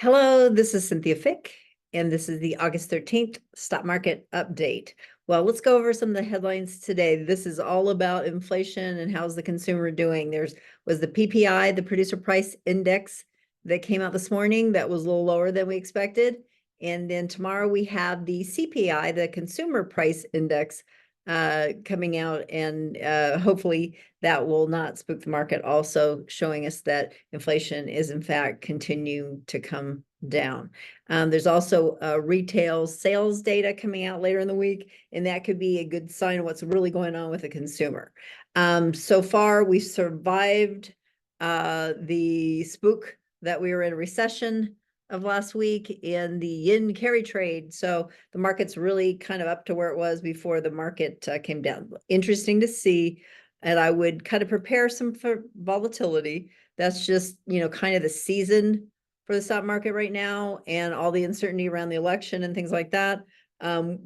Hello, this is Cynthia Fick, and this is the August 13th stock market update. Well, let's go over some of the headlines today. This is all about inflation and how's the consumer doing. Was the PPI, the producer price index, that came out this morning that was a little lower than we expected. And then tomorrow we have the CPI, the consumer price index, coming out, and hopefully that will not spook the market, also showing us that inflation is in fact continuing to come down. There's also retail sales data coming out later in the week, and that could be a good sign of what's really going on with the consumer. So far, we survived the spook that we were in a recession of last week in the yen carry trade. So the market's really kind of up to where it was before the market came down. Interesting to see. And I would kind of prepare some for volatility. That's just, kind of the season for the stock market right now, and all the uncertainty around the election and things like that.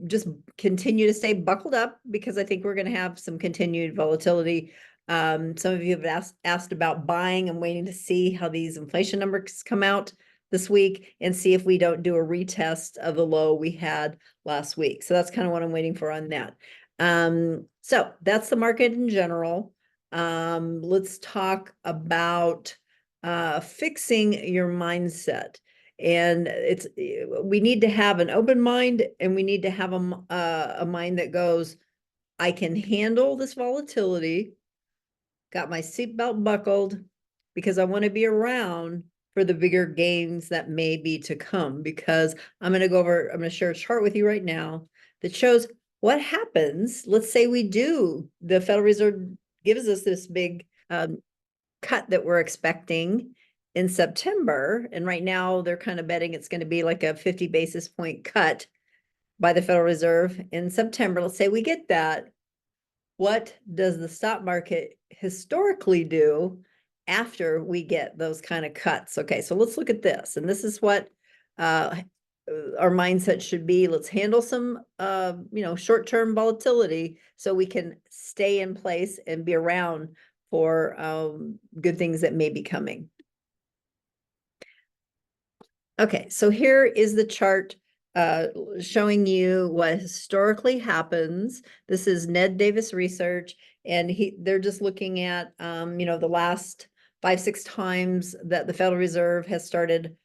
Just continue to stay buckled up, because I think we're going to have some continued volatility. Some of you have asked about buying and waiting to see how these inflation numbers come out this week and see if we don't do a retest of the low we had last week. So that's kind of what I'm waiting for on that. So that's the market in general. Let's talk about fixing your mindset. And we need to have an open mind, and we need to have a mind that goes, I can handle this volatility, got my seatbelt buckled, because I want to be around for the bigger gains that may be to come. Because I'm going to share a chart with you right now that shows what happens. Let's say the Federal Reserve gives us this big cut that we're expecting in September. And right now they're kind of betting it's going to be like a 50 basis point cut by the Federal Reserve in September. Let's say we get that. What does the stock market historically do after we get those kind of cuts? Okay, so let's look at this. And this is what our mindset should be. Let's handle some, short-term volatility so we can stay in place and be around for good things that may be coming. Okay, so here is the chart showing you what historically happens. This is Ned Davis research, and they're just looking at the last 5-6 times that the Federal Reserve has started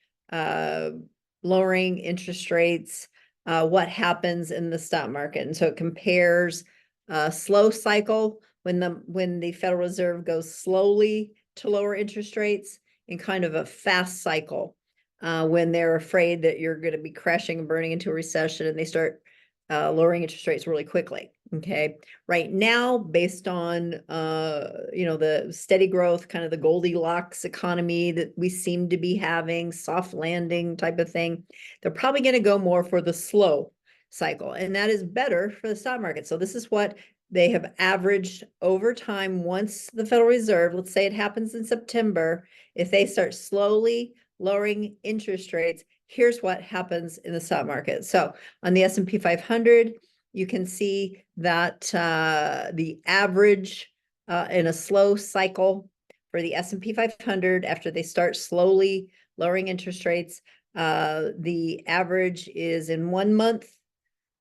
lowering interest rates, what happens in the stock market. And so it compares a slow cycle when the Federal Reserve goes slowly to lower interest rates, and kind of a fast cycle when they're afraid that you're going to be crashing and burning into a recession, and they start lowering interest rates really quickly. Okay, right now, based on the steady growth, kind of the Goldilocks economy that we seem to be having, soft landing type of thing, they're probably going to go more for the slow cycle, and that is better for the stock market. So this is what they have averaged over time. Once the Federal Reserve, let's say it happens in September, if they start slowly lowering interest rates, here's what happens in the stock market. So on the S&P 500, you can see that the average in a slow cycle for the S&P 500, after they start slowly lowering interest rates, the average is in 1 month,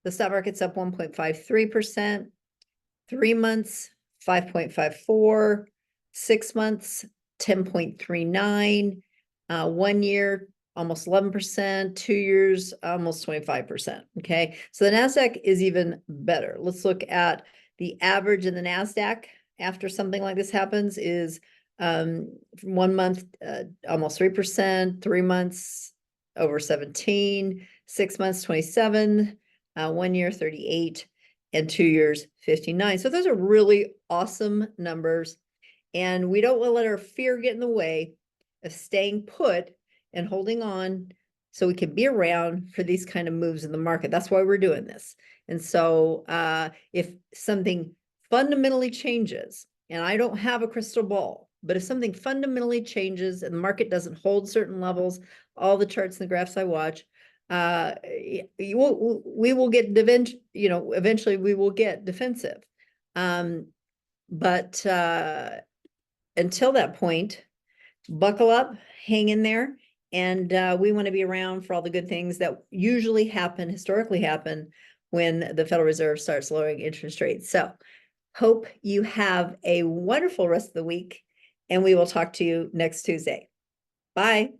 the stock market's up 1.53%, 3 months, 5.54, 6 months, 10.39, 1 year, almost 11%, 2 years, almost 25%. Okay, so the NASDAQ is even better. Let's look at the average in the NASDAQ after something like this happens is 1 month, almost 3%, 3 months, over 17, 6 months, 27, 1 year, 38, and 2 years, 59. So those are really awesome numbers. And we don't want to let our fear get in the way of staying put and holding on, so we can be around for these kind of moves in the market. That's why we're doing this. And so if something fundamentally changes, and I don't have a crystal ball, but if something fundamentally changes and the market doesn't hold certain levels, all the charts and the graphs I watch, we will get eventually we will get defensive. But until that point, buckle up, hang in there, And we want to be around for all the good things that usually happen, historically happen, when the Federal Reserve starts lowering interest rates. So hope you have a wonderful rest of the week, and we will talk to you next Tuesday. Bye.